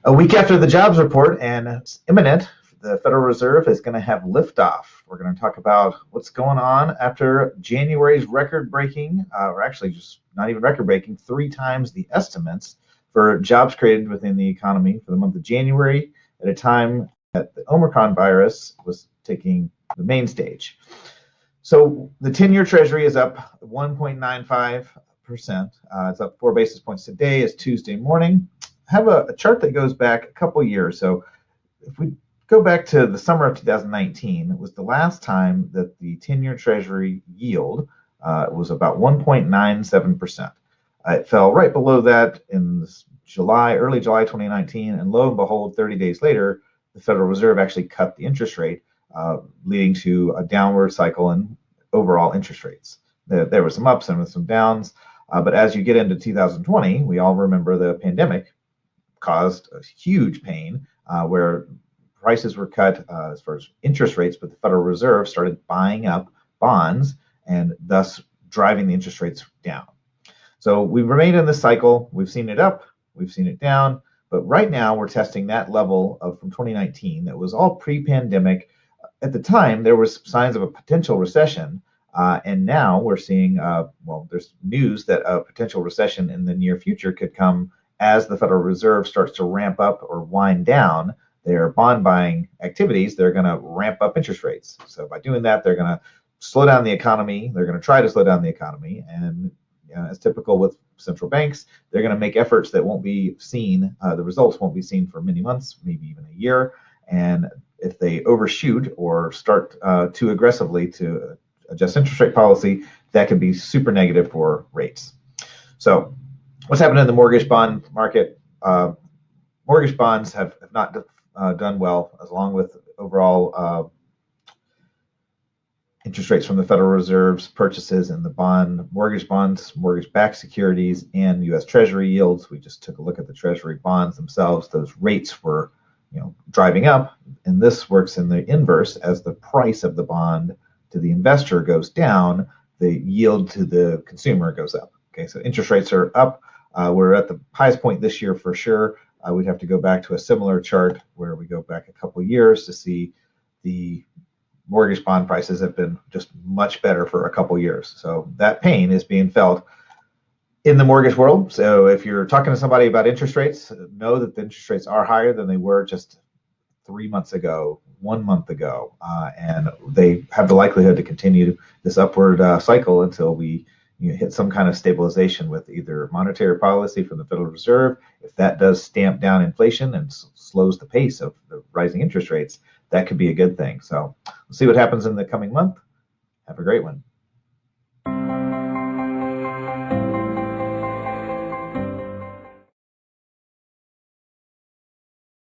A week after the jobs report, and it's imminent, the Federal Reserve is going to have liftoff. We're going to talk about what's going on after January's record-breaking, or actually just not even record-breaking, 3 times the estimates for jobs created within the economy for the month of January, at a time that the Omicron virus was taking the main stage. So the 10-year Treasury is up 1.95%. It's up 4 basis points today. It's Tuesday morning. I have a chart that goes back a couple years. So if we go back to the summer of 2019, it was the last time that the 10-year Treasury yield was about 1.97%. It fell right below that in early July 2019, and lo and behold, 30 days later, the Federal Reserve actually cut the interest rate, leading to a downward cycle in overall interest rates. There were some ups and some downs, but as you get into 2020, we all remember the pandemic caused a huge pain where prices were cut as far as interest rates, but the Federal Reserve started buying up bonds and thus driving the interest rates down. So we've remained in this cycle. We've seen it up, we've seen it down, but right now we're testing that level of from 2019 that was all pre-pandemic. At the time, there was signs of a potential recession, and now we're seeing, there's news that a potential recession in the near future could come as the Federal Reserve starts to ramp up or wind down their bond buying activities. They're going to ramp up interest rates. So by doing that, they're going to slow down the economy. They're going to try to slow down the economy. And as typical with central banks, they're going to make efforts that won't be seen. The results won't be seen for many months, maybe even a year. And if they overshoot or start too aggressively to adjust interest rate policy, that can be super negative for rates. So what's happened in the mortgage bond market? Mortgage bonds have not done well, along with overall interest rates from the Federal Reserve's purchases in the mortgage bonds, mortgage-backed securities, and U.S. Treasury yields. We just took a look at the Treasury bonds themselves. Those rates were, driving up, and this works in the inverse. As the price of the bond to the investor goes down, the yield to the consumer goes up. Okay, so interest rates are up. We're at the highest point this year for sure. We'd have to go back to a similar chart where we go back a couple years to see the mortgage bond prices have been just much better for a couple years. So that pain is being felt in the mortgage world. So if you're talking to somebody about interest rates, know that the interest rates are higher than they were just 3 months ago, 1 month ago, and they have the likelihood to continue this upward cycle until we hit some kind of stabilization with either monetary policy from the Federal Reserve. If that does stamp down inflation and slows the pace of the rising interest rates, that could be a good thing. So we'll see what happens in the coming month. Have a great one.